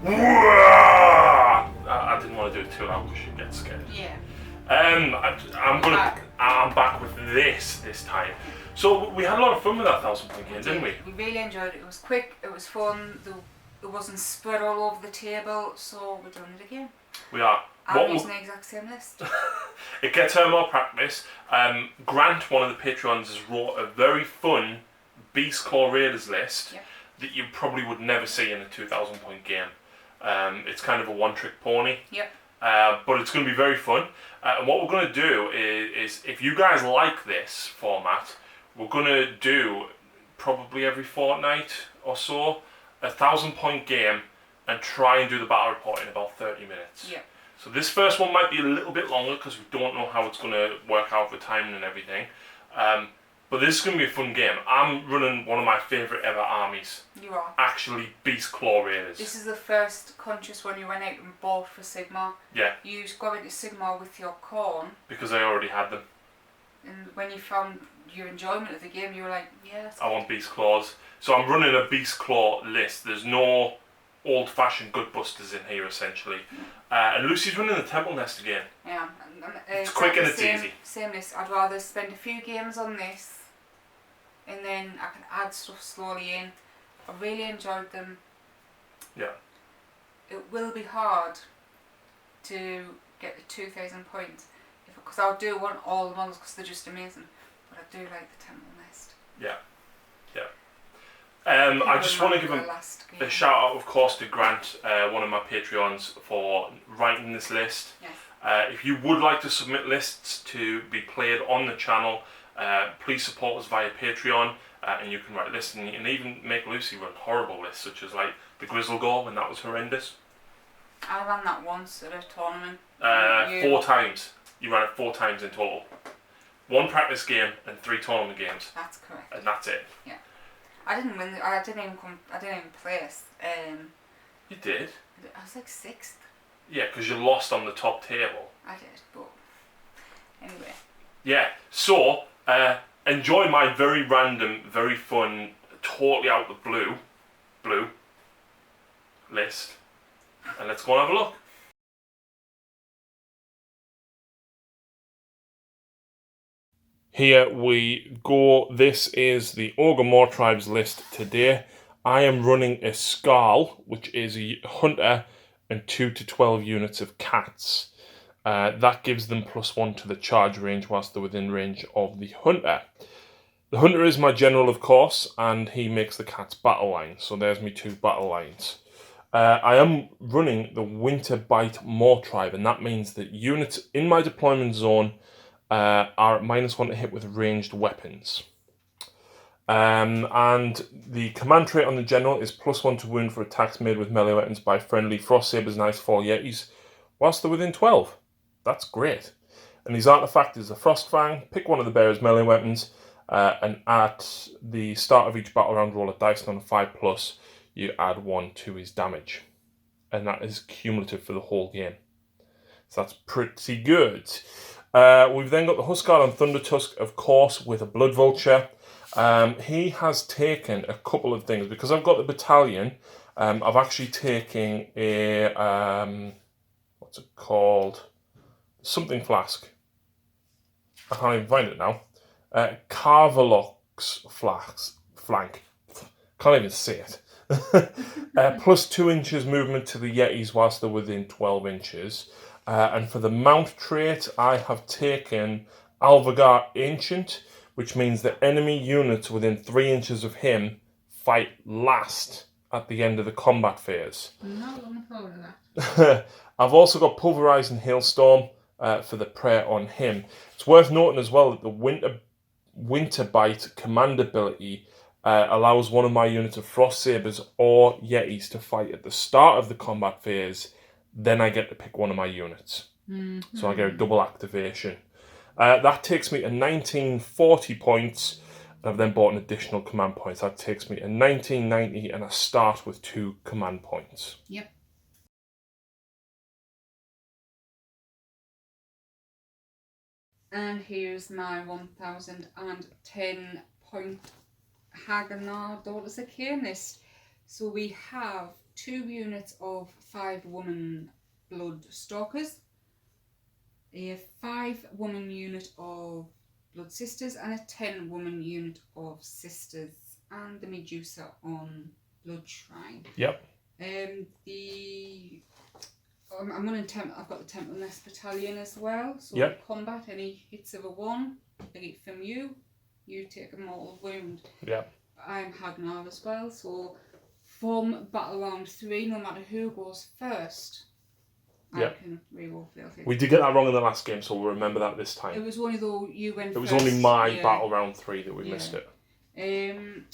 I didn't want to do it too loud because she'd get scared. Yeah. I'm back with this time. So we had a lot of fun with that 1,000 point game, didn't we? We really enjoyed it. It was quick, it was fun, it wasn't spread all over the table, so we're doing it again. We are. I'm using the exact same list. It gets her more practice. Grant, one of the Patreons, has wrote a very fun Beast Claw Raiders list that you probably would never see in a 2,000 point game. It's kind of a one-trick pony. Yep. But it's going to be very fun. And what we're going to do is, if you guys like this format, we're going to do probably every fortnight or so 1,000 point game and try and do the battle report in about 30 minutes. Yeah. So this first one might be a little bit longer because we don't know how it's going to work out for timing and everything. But this is going to be a fun game. I'm running one of my favourite ever armies. You are. Actually, Beast Claw Raiders. This is the first conscious one you went out and bought for Sigmar. Yeah. You got into Sigmar with your corn. Because I already had them. And when you found your enjoyment of the game, you were like, yeah, I want Beast Claws. So I'm running a Beast Claw list. There's no old-fashioned gut busters in here, essentially. And Lucy's running the Temple Nest again. Yeah. It's quick and it's easy. Same list. I'd rather spend a few games on this and then I can add stuff slowly in. I really enjoyed them. Yeah. It will be hard to get the 2,000 points because I do want all the ones because they're just amazing. But I do like the Temple Nest. Yeah. I just want to give a shout out, of course, to Grant, one of my Patreons, for writing this list. Yes. If you would like to submit lists to be played on the channel, please support us via Patreon, and you can write lists, and you can even make Lucy run horrible lists, such as like the Grizzle Gore when that was horrendous. I ran that once at a tournament. 4 times. You ran it 4 times in total. 1 practice game and 3 tournament games. That's correct. And that's it. Yeah. I didn't win. I didn't even place. You did. I was like 6th. Yeah, because you lost on the top table. I did, but anyway. Yeah. So enjoy my very random, very fun, totally out the blue list, and let's go and have a look. Here we go. This is the Ogor Mawtribes list today. I am running a Skarl, which is a hunter, and 2 to 12 units of cats. That gives them +1 to the charge range whilst they're within range of the hunter. The hunter is my general, of course, and he makes the cats battle lines. So there's me 2 battle lines. I am running the Winterbite Mawtribe, and that means that units in my deployment zone are at -1 to hit with ranged weapons. And the command trait on the general is +1 to wound for attacks made with melee weapons by friendly Frost Sabers, Knights, Fall Yetis, whilst they're within 12. That's great. And his artifact is a Frost Fang. Pick one of the bearer's melee weapons, and at the start of each battle round, roll a dice on a 5+, you add 1 to his damage. And that is cumulative for the whole game. So that's pretty good. We've then got the Huskar and Thunder Tusk, of course, with a Blood Vulture. He has taken a couple of things. Because I've got the battalion, I've actually taken a, what's it called? Something flask. I can't even find it now. Carvelox flank. Can't even see it. +2 inches movement to the Yetis whilst they're within 12 inches. And for the mount trait, I have taken Alvagar Ancient, which means that enemy units within 3 inches of him fight last at the end of the combat phase. I'm not looking forward to that. I've also got Pulverizing Hailstorm for the prey on him. It's worth noting as well that the Winterbite command ability allows one of my units of Frost Sabers or Yetis to fight at the start of the combat phase. Then I get to pick one of my units. Mm-hmm. So I get a double activation. That takes me to 1940 points. And I've then bought an additional command points. That takes me to 1990, and I start with 2 command points. Yep. And here's my 1010 point Haggard Daughters of Khaine list. So we have 2 units of 5 woman blood stalkers, a 5 woman unit of blood sisters, and a 10 woman unit of sisters, and the Medusa on blood shrine. Yep. I'm going to I've got the Temple Nest Battalion as well. So yep. Combat, any hits of a 1, they get from you take a mortal wound. Yep. I'm Hagnar as well, so from battle round 3, no matter who goes first, yep. I can reroll fail hits. We did get that wrong in the last game, so we'll remember that this time. It was only though you went first. It was first. only my battle round 3 that we missed it. And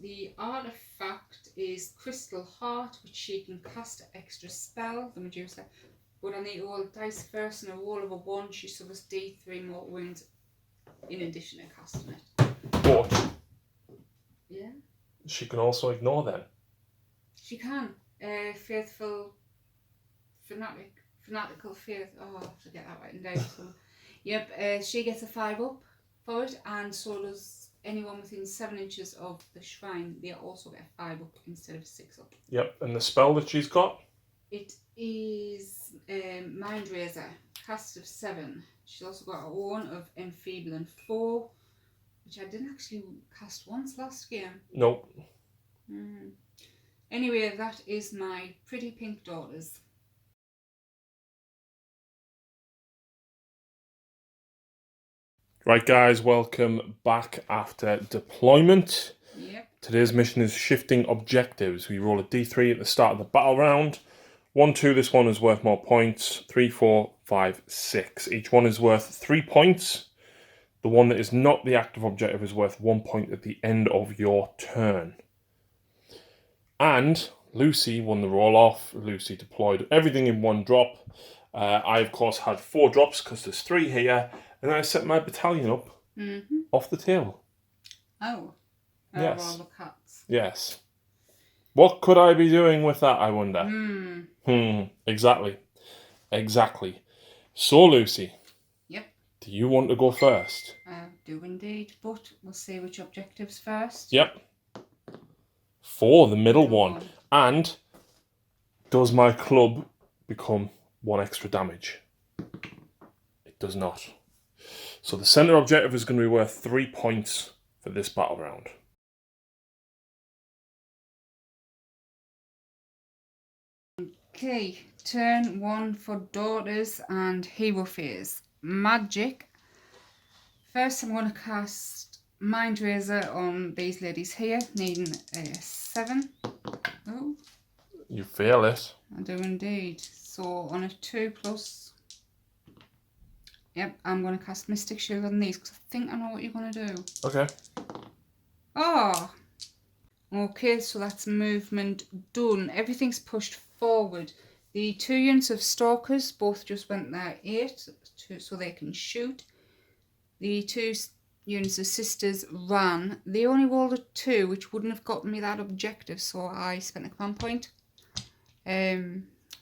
the artifact is Crystal Heart, which she can cast an extra spell, the Medusa. But I need to roll dice first, and a roll of a 1, she suffers D3 mortal wounds in addition to casting it. But yeah, she can also ignore them. She can. Faithful, fanatical faith. Oh, I have to get that written down. So, yep, she gets a 5 up for it, and so does anyone within 7 inches of the shrine. They also get a 5 up instead of 6 up. Yep, and the spell that she's got? It is Mind Razor, cast of 7. She's also got a 1 of Enfeeble and 4, which I didn't actually cast once last game. Nope. Anyway, that is my pretty pink daughters. Right guys, welcome back after deployment. Yep. Today's mission is shifting objectives. We roll a d3 at the start of the battle round. 1, 2, this one is worth more points. 3, 4, 5, 6. Each one is worth 3 points. The one that is not the active objective is worth 1 point at the end of your turn. And Lucy won the roll-off. Lucy deployed everything in 1 drop. I, of course, had 4 drops because there's 3 here. And I set my battalion up off the table. Oh. Yes. All the cats. Yes. What could I be doing with that, I wonder? Exactly. Exactly. So, Lucy. Yep. Do you want to go first? I do indeed, but we'll see which objectives first. Yep. 4, the middle one. And does my club become 1 extra damage? It does not. So the centre objective is going to be worth 3 points for this battle round. Okay, turn 1 for daughters and hero phase. Magic. First I'm going to cast Mind Razor on these ladies here, needing a 7. Oh. You fail it. I do indeed. So on a 2+. Yep, I'm going to cast Mystic Shield on these because I think I know what you're going to do. Okay. Oh! Okay, so that's movement done. Everything's pushed forward. The 2 units of Stalkers both just went there 8, so they can shoot. The 2 units of Sisters ran. They only rolled a 2, which wouldn't have gotten me that objective, so I spent a command point.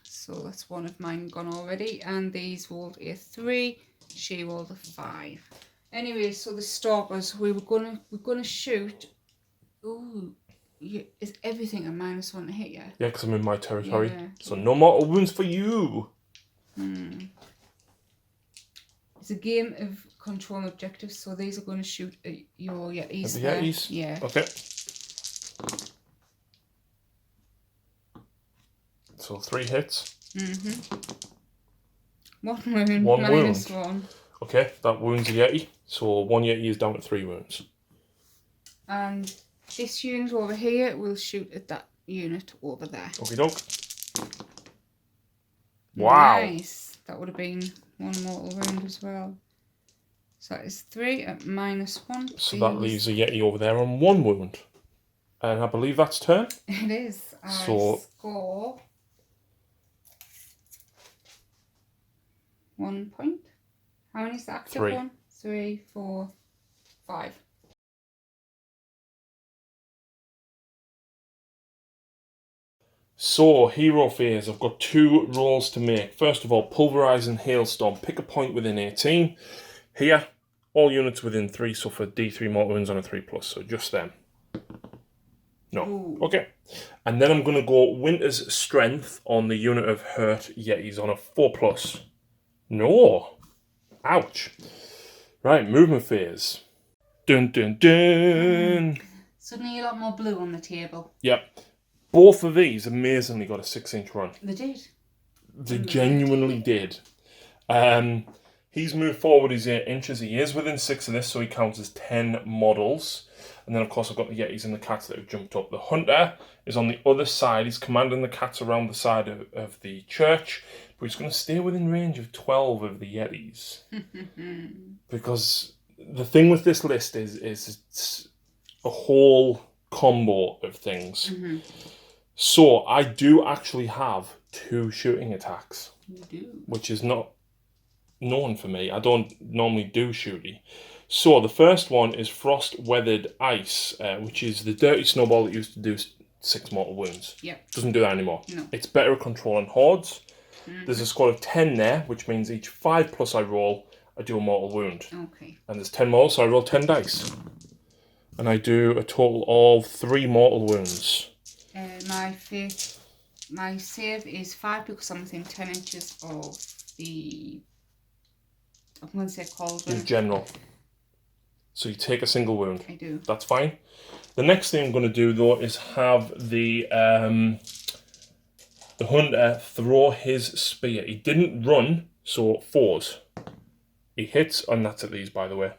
So that's 1 of mine gone already. And these rolled a 3. She rolled a 5. Anyway, so the Stalkers, we're gonna shoot. Ooh, is everything a -1 to hit? Yeah, because I'm in my territory. Yeah. So no more wounds for you. It's a game of control objectives, so these are going to shoot at your Yetis. At the Yetis? Yeah. Okay. So 3 hits. 1 wound. 1 wound. -1. Okay, that wounds a Yeti. So 1 Yeti is down at 3 wounds. And this unit over here will shoot at that unit over there. Okie doke. Wow. Nice. That would have been 1 mortal wound as well. So that is 3 at -1. So that leaves a Yeti over there on 1 wound. And I believe that's turn. It is. I So score 1 point. How many is the active 3. one? 3, 4, 5. So, hero phase. I've got 2 rolls to make. First of all, Pulverizing Hailstorm. Pick a point within 18. Here, all units within 3 suffer D3 mortal wounds on a 3+, so just them. No. Ooh. Okay. And then I'm going to go Winter's Strength on the unit of Hurt Yetis on a 4+. No. Ouch. Right, movement phase. Dun dun dun. Suddenly a lot more blue on the table. Yep. Both of these amazingly got a 6-inch run. They did. They genuinely did. He's moved forward his 8 inches. He is within 6 of this, so he counts as 10 models. And then, of course, I've got the Yetis and the cats that have jumped up. The Hunter is on the other side. He's commanding the cats around the side of the church. But he's going to stay within range of 12 of the Yetis. Because the thing with this list is it's a whole combo of things. Mm-hmm. So I do actually have 2 shooting attacks. You do. Which is not known for me. I don't normally do shooty. So the first one is Frost Weathered Ice, which is the dirty snowball that used to do 6 mortal wounds. Yep. Doesn't do that anymore. No. It's better at controlling hordes. Mm-hmm. There's a squad of 10 there, which means each 5+ I roll, I do a mortal wound. Okay. And there's 10 more, so I roll 10 dice. And I do a total of 3 mortal wounds. My save is 5 because I'm within 10 inches of the... I'm going to say cauldron. In general. So you take a single wound. I do. That's fine. The next thing I'm going to do, though, is have the Hunter throw his spear. He didn't run, so 4s. He hits, and that's at these, by the way.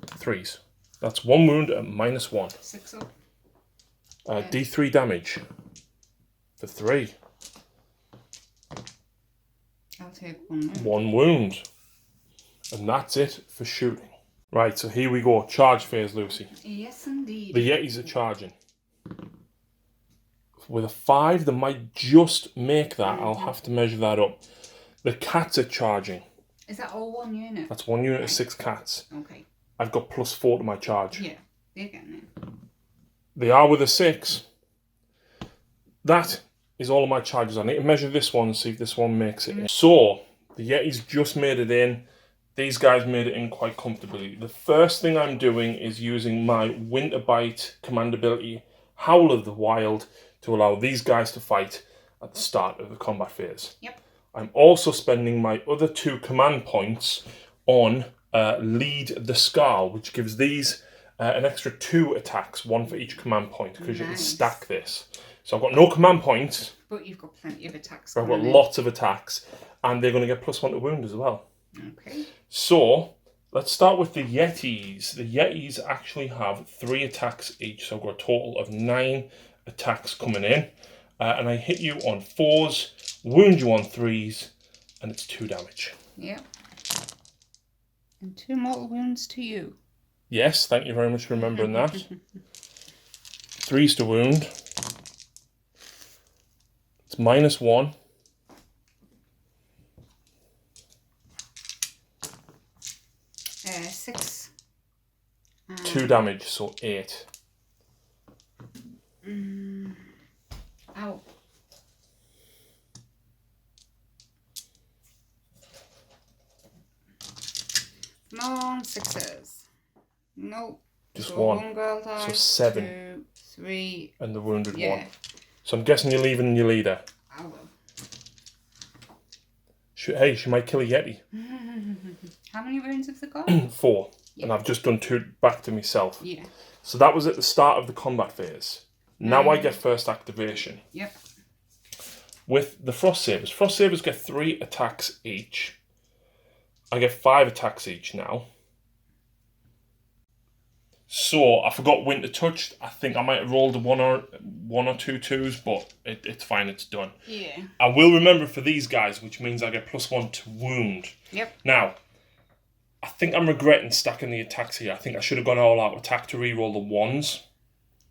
3s. That's 1 wound at -1. 6 up. D3 damage for 3. I'll take 1 wound. 1 wound. And that's it for shooting. Right, so here we go. Charge phase, Lucy. Yes, indeed. The Yetis are charging. With a 5, they might just make that. I'll have to measure that up. The cats are charging. Is that all 1 unit? That's 1 unit of 6 cats. Okay. I've got +4 to my charge. Yeah, they're getting it. They are with a 6. That is all of my charges. I need to measure this one and see if this one makes it in. So, the Yetis just made it in. These guys made it in quite comfortably. The first thing I'm doing is using my Winter Bite command ability, Howl of the Wild, to allow these guys to fight at the start of the combat phase. Yep. I'm also spending my other 2 command points on Lead the Scarl, which gives these an extra 2 attacks, 1 for each command point, because you can stack this. So I've got no command points. But you've got plenty of attacks. I've got lots of attacks, and they're going to get +1 to wound as well. Okay. So, let's start with the Yetis. The Yetis actually have 3 attacks each, so I've got a total of 9 attacks coming in. And I hit you on 4s, wound you on 3s, and it's 2 damage. Yep. And 2 mortal wounds to you. Yes, thank you very much for remembering that. 3s to wound. It's -1. 6. 2 damage, so 8. Ow. Come on, 6s. Nope. Just so 1. 1 girl died. So 7. 2, 3. And the wounded Yeah. 1. So I'm guessing you're leaving your leader. I will. Hey, she might kill a Yeti. How many wounds have they got? 4. Yeah. And I've just done 2 back to myself. Yeah. So that was at the start of the combat phase. Now I get first activation. Yep. With the Frost Sabers get 3 attacks each. I get 5 attacks each now. So I forgot Winter Touched. I think I might have rolled one or 2 2s, but it's fine, it's done. Yeah. I will remember for these guys, which means I get +1 to wound. Yep. Now, I think I'm regretting stacking the attacks here. I think I should have gone all out attack to reroll the 1s.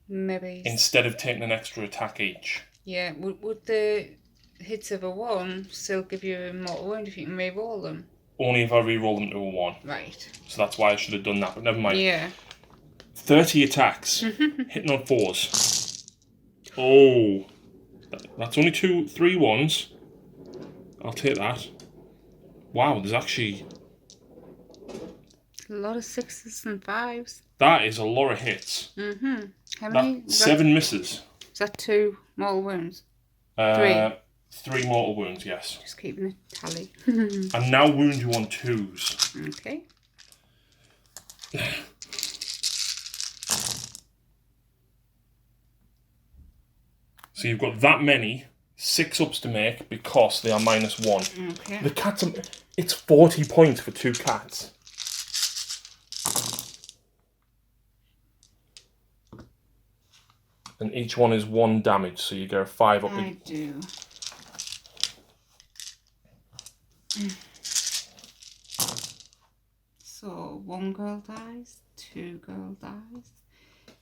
Maybe. Instead of taking an extra attack each. Yeah. Would the hits of a 1 still give you a mortal wound if you can re-roll them? Only if I reroll them to a 1. Right. So that's why I should have done that, but never mind. Yeah. 30 attacks, hitting on 4s. Oh, that's only 3 1s. I'll take that. Wow, there's actually... A lot of 6s and 5s. That is a lot of hits. How many? That 7 misses. Is that 2 mortal wounds? 3 mortal wounds, yes. Just keeping a tally. And now wound you on 2s. Okay. So you've got that many 6 ups to make because they are -1. Okay. The cats, it's 40 points for 2 cats. And each one is 1 damage, so you get a 5 up. I do. So 1 girl dies, 2 girl dies,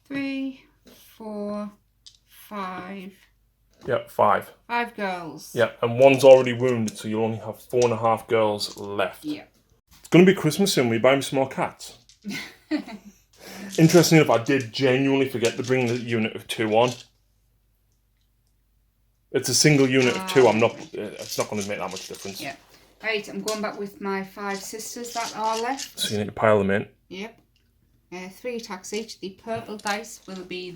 3, 4, 5. Yep, 5. 5 girls. Yep, and 1's already wounded, so you'll only have 4.5 girls left. Yeah. It's going to be Christmas soon. Will you buy me some more cats? Interesting enough, I did genuinely forget to bring the unit of 2 on. It's a single unit of 2. It's not going to make that much difference. Yeah. Right, I'm going back with my 5 sisters that are left. So you need to pile them in. Yep. 3 attacks each. The purple dice will be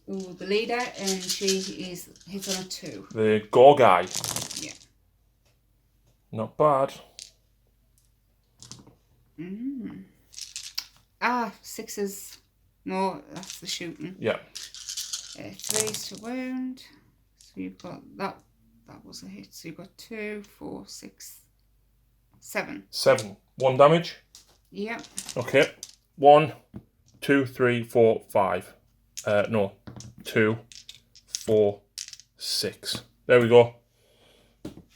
the leader, and she hits on a 2. The Gore guy. Yeah. Not bad. Ah, 6s. No, that's the shooting. Yeah. 3s to wound. So you've got that. That was a hit. So you've got 2, 4, 6, 7. 7. 1 damage. Yep. Okay. 1, 2, 3, 4, 5. No. 2, 4, 6. There we go.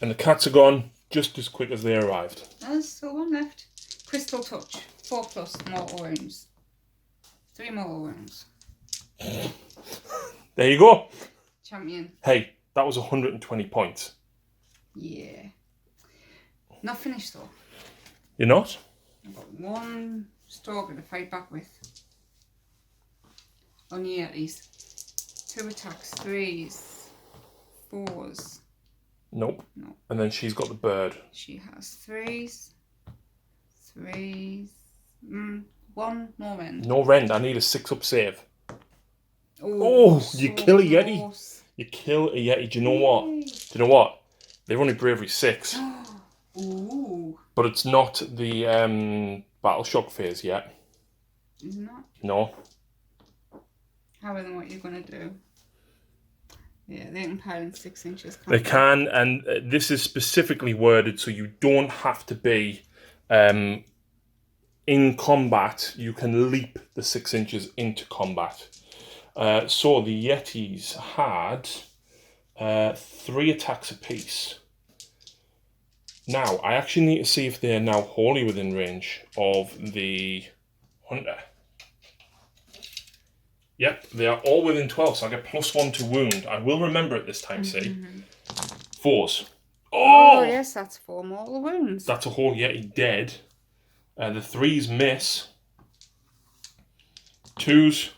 And the cats are gone just as quick as they arrived. There's still 1 left. Crystal Touch. 4+ mortal wounds. 3 mortal wounds. There you go. Champion. Hey, that was 120 points. Yeah. Not finished though. You're not? I've got 1 stalker to fight back with. On the Yetis. 2 attacks, 3s, 4s. Nope. No. And then she's got the bird. She has 3s, 3s, 1 no rend. No rend. I need a 6-up save. Oh, you kill a Yeti. close. You kill a Yeti. Do you know what? Do you know what? They're only bravery 6. Ooh. But it's not the battle shock phase yet. Is it not? No. However, then what you're going to do. Yeah, they can pile in 6 inches. They can, and this is specifically worded so you don't have to be in combat. You can leap the 6 inches into combat. So the Yetis had 3 attacks apiece. Now, I actually need to see if they're now wholly within range of the hunter. Yep, they are all within 12, so I get +1 to wound. I will remember it this time, see? 4s. Oh, yes, that's 4 mortal wounds. That's a whole Yeti dead. The 3s miss. 2s,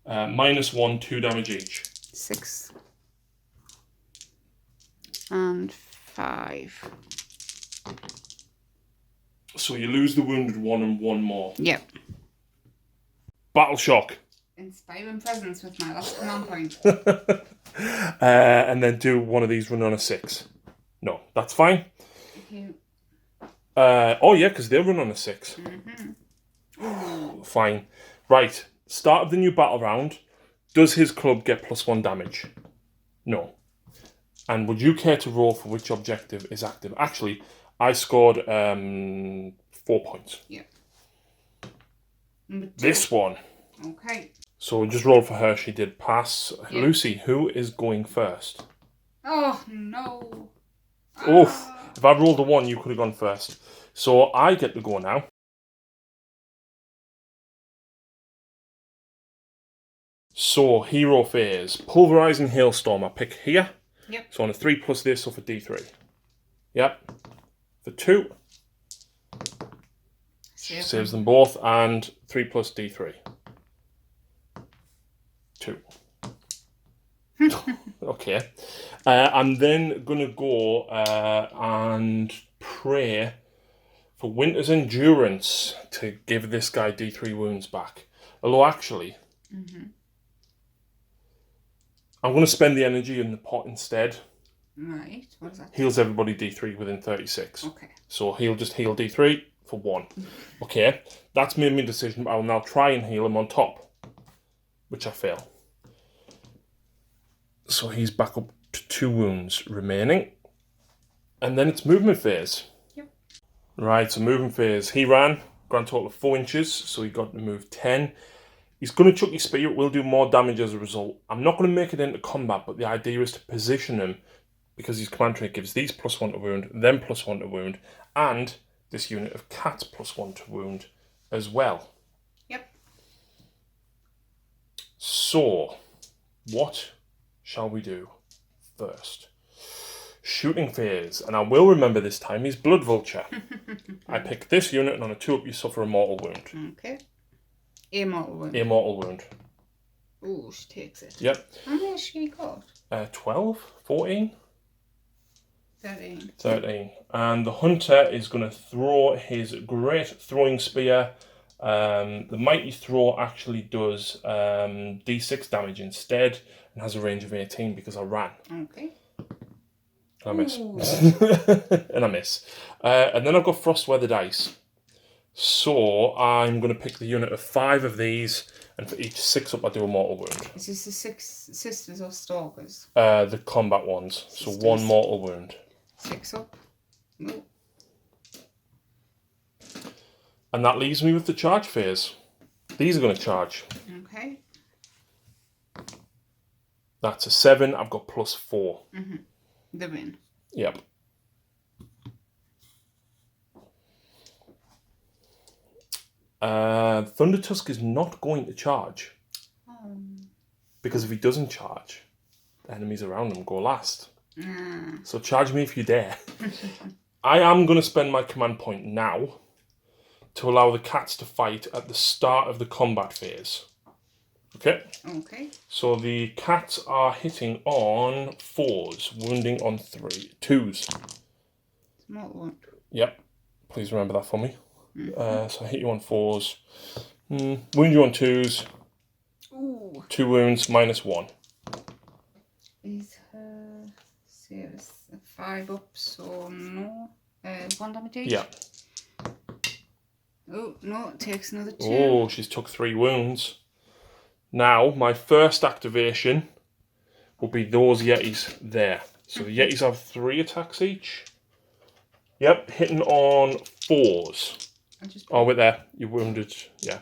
-1, 2 damage each. 6. And 5. So you lose the wounded 1 and 1 more. Yep. Battle shock. Inspiring presence with my last command point. And then do one of these run on a 6. No, that's fine. Oh yeah, because they'll run on a 6. Fine. Right. Start of the new battle round. Does his club get +1 damage? No. And would you care to roll for which objective is active? Actually, I scored 4 points. Yeah. This one. Okay. So we'll just roll for her. She did pass. Yeah. Lucy, who is going first? Oh, no. Oof. If I'd rolled a 1, you could have gone first. So I get to go now. So, hero phase. Pulverizing Hailstorm. I pick here. Yep. So on a 3+ this, so for D3. Yep. For 2. Saves them both. And 3+ D3. 2. Okay. I'm then going to go and pray for Winter's Endurance to give this guy D3 wounds back. Although, actually, I'm going to spend the energy in the pot instead. Right. What does that do? Heals everybody D3 within 36. Okay. So he'll just heal D3 for 1. Okay, that's made me a decision. I'll now try and heal him on top, which I fail. So he's back up to 2 wounds remaining. And then it's movement phase. Yep. Right, so movement phase. He ran, grand total of 4 inches, so he got to move 10. He's going to chuck his spear, it will do more damage as a result. I'm not going to make it into combat, but the idea is to position him, because his command trait gives these +1 to wound, them +1 to wound, and this unit of cats +1 to wound as well. Yep. So, what shall we do first? Shooting phase, and I will remember this time, is Blood Vulture. I pick this unit, and on a 2-up you suffer a mortal wound. Okay. A mortal wound. A mortal wound. Oh, she takes it. Yep. How many has she got? 12? 14? 13. 13. And the hunter is going to throw his great throwing spear. The mighty throw actually does d6 damage instead, and has a range of 18 because I ran. Okay. And I miss. And I miss. And then I've got Frost Weather dice. So I'm going to pick the unit of 5 of these, and for each 6-up I do a mortal wound. Is this the 6 sisters or stalkers? The combat ones. Sisters. So 1 mortal wound. 6 up. No. And that leaves me with the charge phase. These are going to charge. Okay. That's a 7. I've got +4. The win. Yep. Thunder Tusk is not going to charge. Because if he doesn't charge, the enemies around him go last. So charge me if you dare. I am going to spend my command point now to allow the cats to fight at the start of the combat phase. Okay? Okay. So the cats are hitting on 4s, wounding on 2s. Mortal wound. Yep. Please remember that for me. So I hit you on 4s. Wound you on 2s. Ooh. 2 wounds, -1. Is her serious 5 up, so no. 1 damage each? Yeah. Oh, no, it takes another 2. Oh, she's took 3 wounds. Now, my first activation will be those Yetis there. So the Yetis have 3 attacks each. Yep, hitting on 4s. Oh, wait there. You wounded. Yeah.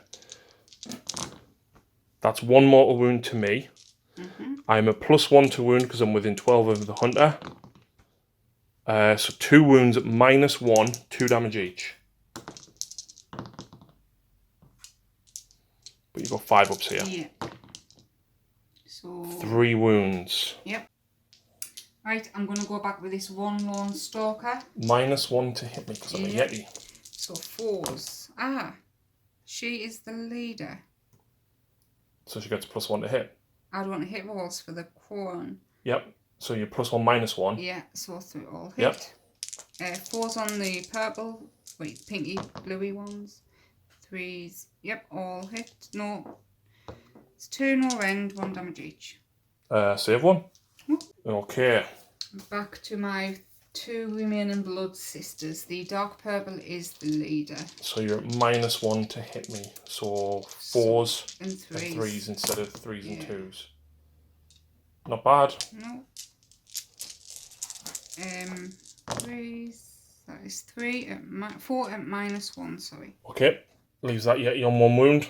That's 1 mortal wound to me. I'm a +1 to wound because I'm within 12 of the hunter. So 2 wounds at -1, 2 damage each. But you've got 5 ups here. Yeah. So 3 wounds. Yep. Right, I'm going to go back with this 1 lone stalker. -1 to hit me because I'm a Yeti. So 4s. Ah, she is the leader. So she gets +1 to hit. I don't hit rolls for the Quorn. Yep. So you're +1, -1. Yeah, so 3 all hit. Yep. 4s on the purple, pinky, bluey ones. 3s, yep, all hit. No, it's 2 no end, 1 damage each. Save 1. Okay. Back to my 2 remaining blood sisters. The dark purple is the leader. So you're at -1 to hit me. So 4s and 3s instead of 3s and 2s. Not bad. No. 3s. That is 3 at 4 at -1. Sorry. Okay. Leaves that Yeti on 1 wound.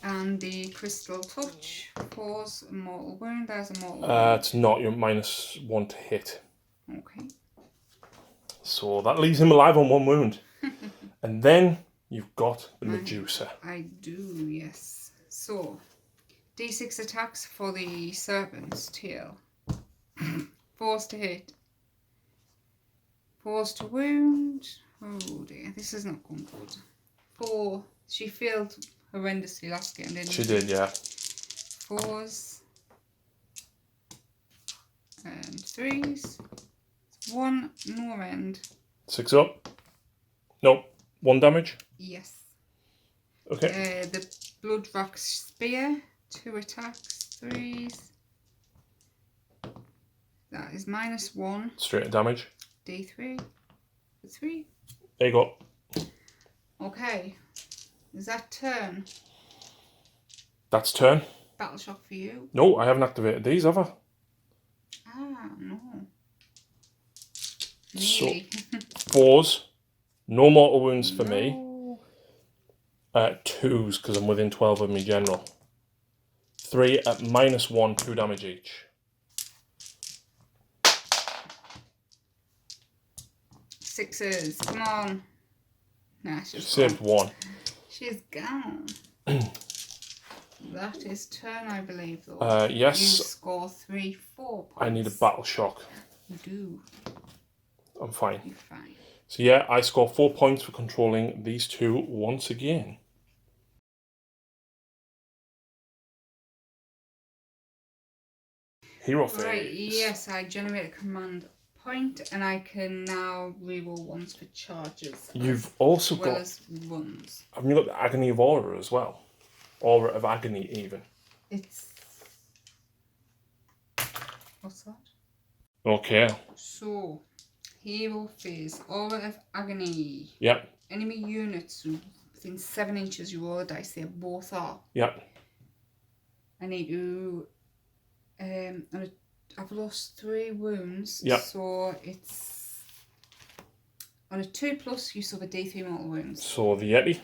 And the crystal touch. 4's a mortal wound. There's a mortal wound. It's not. You're -1 to hit. Okay. So that leaves him alive on 1 wound. And then you've got the Medusa. I do, yes. So, D6 attacks for the serpent's tail. 4's to hit. 4's to wound. Oh dear, this is not going good. 4. She failed horrendously last game, didn't she? She did, yeah. 4's. And 3's. 1 no end. 6 up. Nope. 1 damage. Yes. Okay. The Bloodrock Spear, 2 attacks, 3s. That is -1. Straight damage. D3. 3. There you go. Okay. Is that turn? That's turn. Battle shock for you. No, I haven't activated these, have I? Ah, no. So, Really? 4s. No mortal wounds for me. No. 2s, because I'm within 12 of me general. 3 at -1, 2 damage each. 6s. Come on. Nah, she's Saved gone. 1. She's gone. That is turn, I believe, though. Yes. You score 3, 4 points. I need a battle shock. You do. I'm fine. You're fine. So yeah, I score 4 points for controlling these 2 once again. Hero phase. Right, yes, I generate a command point and I can now reroll ones for charges. You've also as well got... as runs. Haven't you got the Agony of Aura as well? Aura of Agony even. It's... What's that? Okay. So, hero phase, Aura of Agony. Yep. Enemy units within 7 inches, you roll a dice, they both are. Yep. I need to... I've lost 3 wounds, Yep. so it's... On a 2+, you suffer D3 mortal wounds. So the Yeti.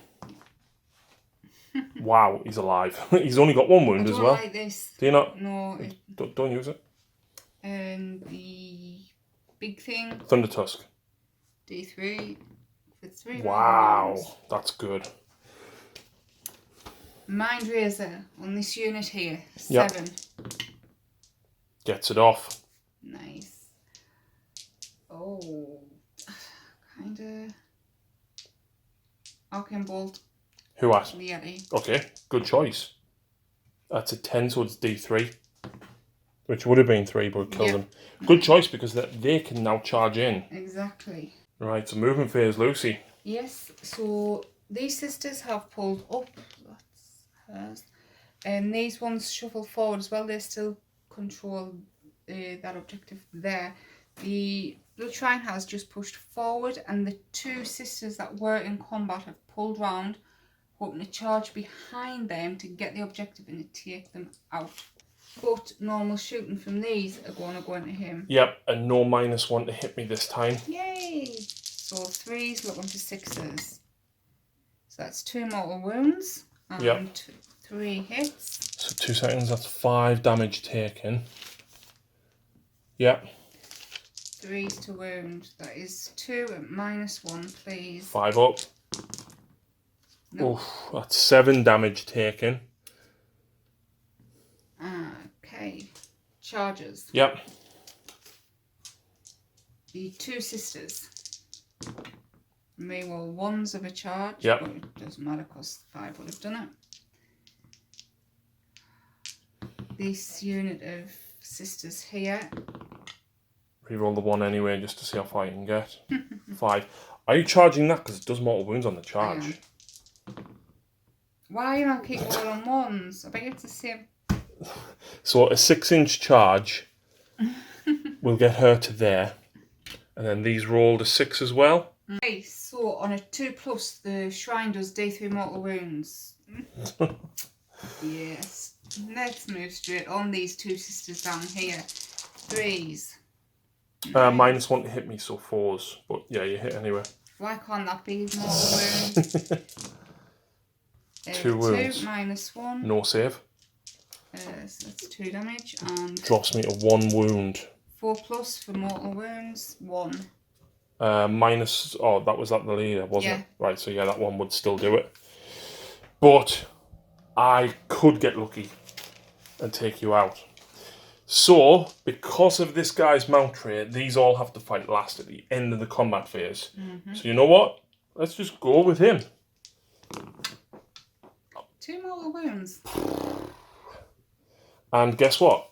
Wow, he's alive. He's only got 1 wound I as don't well. like this. Do you not? No. Don't use it. And the big thing, Thunder Tusk. D3 for 3 Wow, rounds. that's good. Mind Razor on this unit here, Yep. 7. Gets it off. Nice. Oh, kinda. Arcane Bolt, Who at? the Yeti. Okay, good choice. That's a 10, so it's D3. Which would have been 3, but killed him. Good choice, because they can now charge in. Exactly. Right, so movement phase, Lucy. Yes, so these sisters have pulled up. That's hers. And these ones shuffle forward as well. They still control that objective there. The Blood Shrine has just pushed forward, and the 2 sisters that were in combat have pulled round, hoping to charge behind them to get the objective and to take them out. But normal shooting from these are going to go into him. Yep, and no -1 to hit me this time. Yay! So 3s looking for 6s. So that's 2 mortal wounds and Yep. 3 hits. So 2 seconds, that's 5 damage taken. Yep. 3s to wound. That is 2 at -1, please. 5 up. No. Oof, that's 7 damage taken. Okay. Charges. Yep. The 2 sisters. May roll 1s of a charge. Yep. But it doesn't matter because 5 would have done it. This unit of sisters here. Reroll the 1 anyway, just to see how far you can get. 5. Are you charging that? Because it does mortal wounds on the charge. Why you not keep rolling 1s? I bet you it's the same. So a 6-inch charge will get her to there. And then these rolled a 6 as well. Okay, so on a 2+, the shrine does D3 mortal wounds. Yes. Let's move straight on these 2 sisters down here. 3s. -1 to hit me, so 4s. But yeah, you hit anyway. Why can't that be mortal wounds? 2 wounds. 2 -1. No save. So that's 2 damage. And Drops me to 1 wound. 4+ for mortal wounds. 1. Minus... Oh, that was at the leader, wasn't Yeah. it? Right, so yeah, that one would still do it. But I could get lucky and take you out. So, because of this guy's mount trait, these all have to fight last at the end of the combat phase. So you know what? Let's just go with him. 2 mortal wounds. And guess what?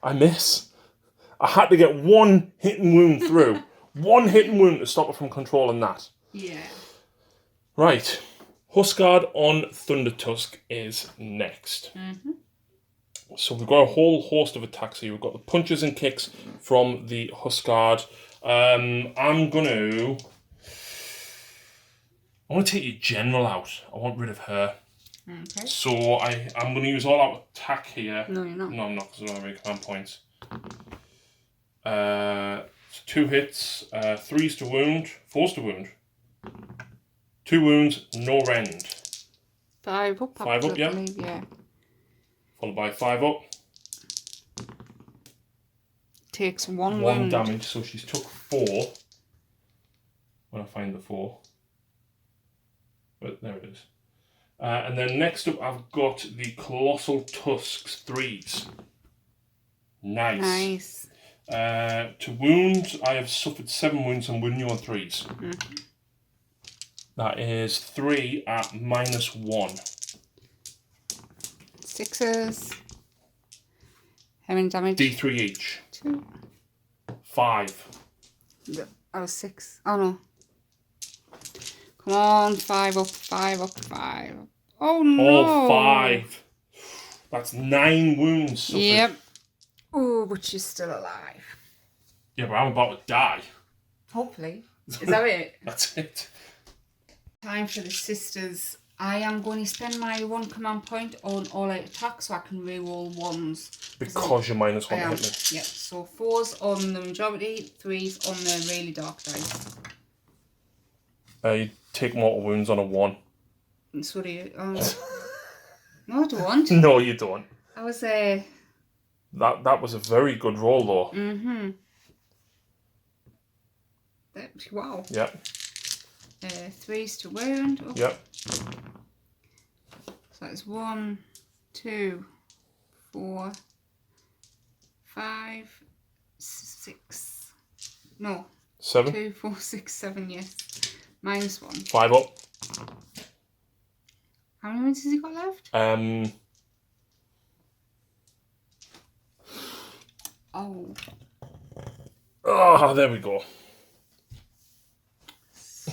I miss. I had to get 1 hitting wound through. 1 hitting wound to stop it from controlling that. Yeah. Right. Huskard on Thunder Tusk is next. So we've got a whole host of attacks here. We've got the punches and kicks from the Huskard. I'm going to take your general out. I want rid of her. Okay. So I'm going to use all out attack here. No, you're not. No, I'm not, because I don't have any command points. 2 hits, 3s to wound, 4s to wound. 2 wounds, no rend. 5 up. 5 up, yeah. Yeah. Followed by 5 up. Takes 1 1 wound. damage, so she's took 4. When I find the 4. But there it is. And then next up, I've got the Colossal Tusks 3s. Nice. To wound, I have suffered 7 wounds and wound you on 3s. That is 3 at -1. 6s. How many damage? D3 each. 2. 5. I was 6. Oh no. Come on, 5 up, 5 up, 5 up. Oh no! All 5. That's 9 wounds suffered. Yep. Oh, but she's still alive. Yeah, but I'm about to die. Hopefully. Is that it? That's it. Time for the sisters. I am going to spend my 1 command point on all-out attack so I can reroll 1s. Because you're -1 to hit me. Yep, so 4s on the majority, 3s on the really dark dice. You take mortal wounds on a 1. And so do you. No, I don't. No, you don't. I was That was a very good roll, though. Wow. Yep. 3s to wound. Oh. Yep. So that's 1, 2, 4, 5, 6. No. 7. 2, 4, 6, 7, yes. -1. 5 up. How many wounds has he got left? Oh, there we go. So,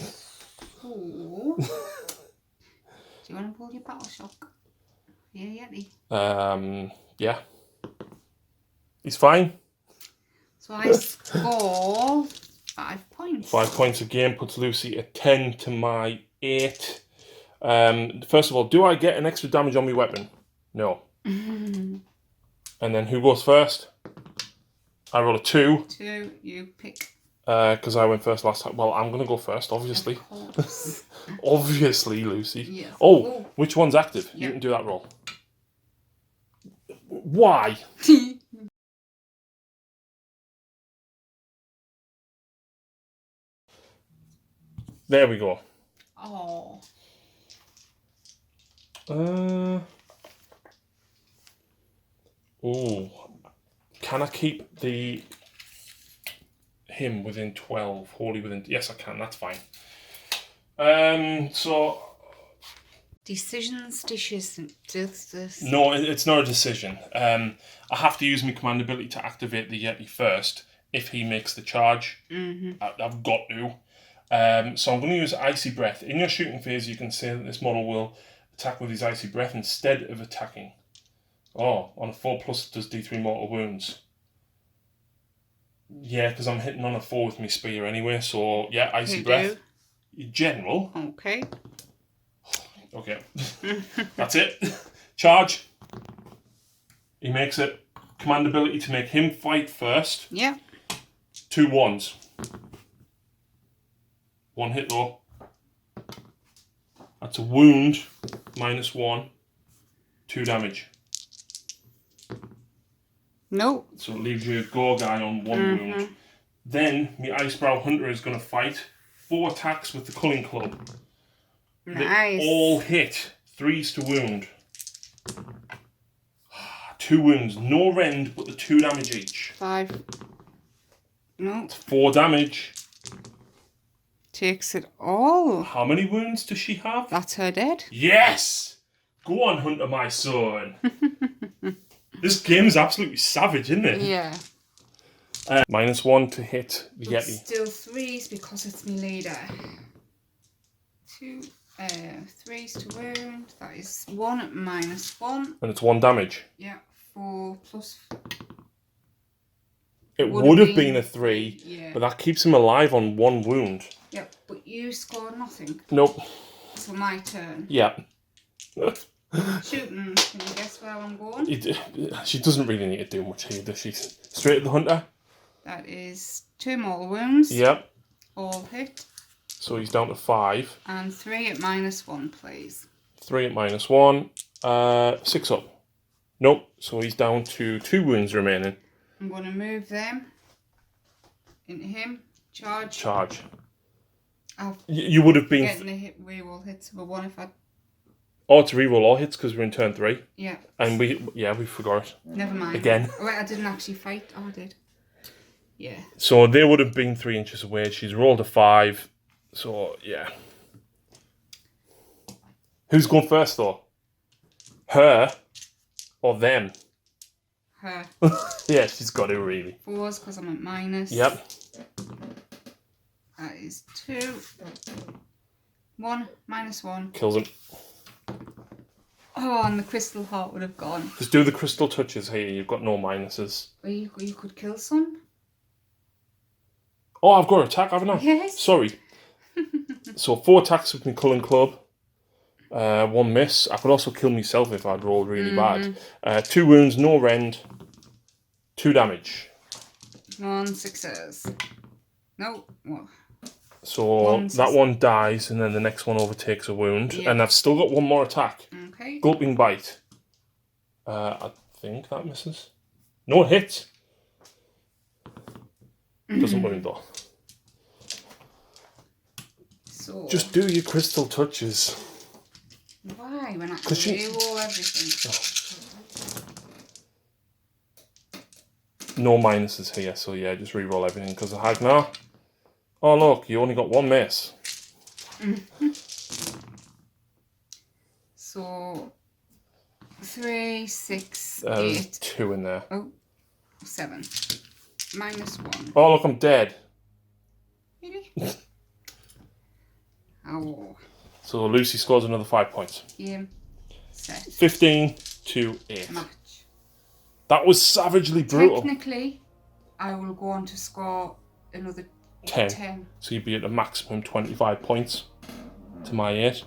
do you want to pull your battle shock? Yeah, Yeti. Yeah. He's fine. So I score 5 points. 5 points again puts Lucy at 10 to my 8. First of all, do I get an extra damage on my weapon? No. And then who goes first? I roll a 2. 2, you pick. Because I went first last time. Well, I'm going to go first, obviously. Of course. Obviously, Lucy. Yes. Oh, which one's active? Yep. You can do that roll. Why? There we go. Oh. Can I keep him within 12? Wholly within... Yes, I can. That's fine. So... Decisions, dishes, and justice. No, it's not a decision. I have to use my command ability to activate the Yeti first if he makes the charge. I've got to. So I'm going to use Icy Breath. In your shooting phase, you can say that this model will attack with his Icy Breath instead of attacking. Oh, on a 4+ it does D3 mortal wounds. Yeah, because I'm hitting on a 4 with my spear anyway, so yeah, Icy Breath. General. Okay. Okay. That's it. Charge. He makes it. Command ability to make him fight first. Yeah. 2 1s. 1 hit though. That's a wound. -1. 2 damage. No. So it leaves you a gore guy on 1 wound. Then my Icebrow Hunter is going to fight 4 attacks with the Culling Club. Nice. They all hit. 3s to wound. 2 wounds. No rend, but the 2 damage each. 5. No. 4 damage. Takes it all. How many wounds does she have? That's her dead. Yes! Go on, Hunter, my son. This game is absolutely savage, isn't it? Yeah. -1 to hit the But Yeti. still 3s because it's my leader. 2. 3s to wound. That is 1 minus 1. And it's 1 damage. Yeah, 4 plus. It would have been a 3, yeah. but that keeps him alive on 1 wound. Yeah, but you scored nothing. Nope. So my turn. Yeah. Shooting. Can you guess where I'm going? She doesn't really need to do much here, does she? Straight at the hunter. That is 2 more wounds. Yep. All hit. So he's down to 5. And 3 at minus 1, please. 3 at minus 1. 6 up. Nope. So he's down to 2 wounds remaining. I'm going to move them into him. Charge. You would have been... Getting a hit, reroll hits of a 1 if I... Oh, to reroll all hits because we're in turn 3. Yeah. And we forgot. Never mind. Again. Oh, wait, I didn't actually fight. Oh, I did. Yeah. So they would have been 3 inches away. She's rolled a 5. So, yeah. Who's going first, though? Her or them? Her. Yeah, she's got it, really. 4s because I'm at minus. Yep. That is 2. 1 minus 1. Kills him. Oh, and the crystal heart would have gone. Just do the crystal touches here. You've got no minuses. Or you could kill some. Oh, I've got to attack, haven't I? Yes. Sorry. So 4 attacks with my Cullen Club. 1 miss. I could also kill myself if I'd rolled really bad. 2 wounds, no rend. 2 damage. 1 success. No. What? So that one dies, and then the next one overtakes a wound. Yeah. And I've still got 1 more attack. Okay. Gulping Bite. I think that misses. No, it hits. Doesn't wound though. So just do your crystal touches. Why? When I can reroll everything. No minuses here, so yeah, just reroll everything because of Hagnar. Oh look, you only got 1 miss. So 3, 6, There's 8. 2 in there. Oh, 7. Minus 1. Oh look, I'm dead. Really? Oh. So Lucy scores another 5 points. Game. Set. 15 to 8. Match. That was savagely brutal. Technically, I will go on to score another 10. So you'd be at a maximum 25 points to my 8.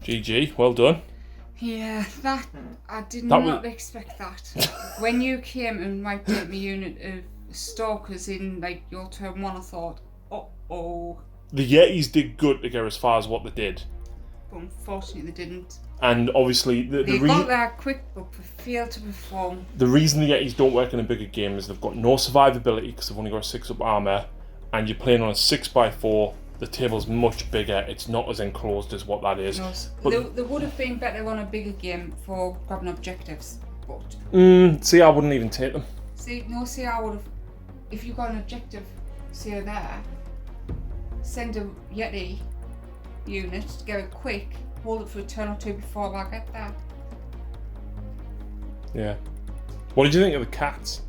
GG, well done. Yeah, that I did not expect that. When you came and wiped out my unit of stalkers in like your turn 1, I thought, oh. The Yetis did good to get as far as what they did. But unfortunately they didn't. And obviously they got there quick but failed to perform. The reason the Yetis don't work in a bigger game is they've got no survivability because they've only got 6 up armour, and you're playing on a 6x4. The table's much bigger. It's not as enclosed as what that is. No, but they would have been better on a bigger game for grabbing objectives. But see, I wouldn't even take them. See, I would have. If you got an objective, see her there. Send a Yeti unit to get it quick. Hold it for a turn or 2 before I get there. Yeah. What did you think of the cats?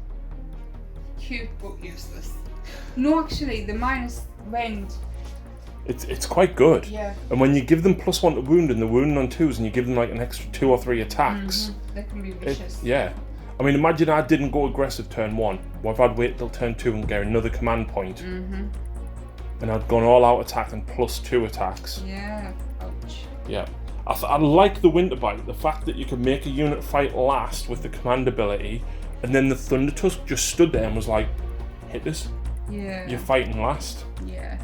Cute but useless. No, actually, the minus rend. It's quite good. Yeah. And when you give them +1 to wound and they're wounding on 2s and you give them like an extra 2 or 3 attacks. They can be vicious. Yeah. I mean, imagine I didn't go aggressive turn 1. What if I'd wait till turn 2 and get another command point? And I'd gone all out attack and +2 attacks. Yeah. Ouch. Yeah. I like the Winter Bite, the fact that you could make a unit fight last with the command ability, and then the Thunder Tusk just stood there and was like, hit this. Yeah. You're fighting last. Yeah.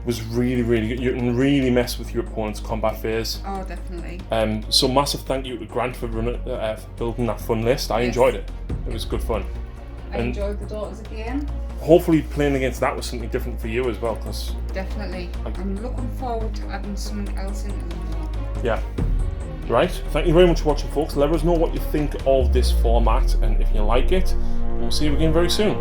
Was really, really good. You can really mess with your opponent's combat phase. Oh, definitely. So massive thank you to Grant for building that fun list. I enjoyed it. It was good fun. I enjoyed the daughters again. Hopefully playing against that was something different for you as well, because definitely. I'm looking forward to adding something else into them. Yeah. Right. Thank you very much for watching, folks. Let us know what you think of this format and if you like it. We'll see you again very soon.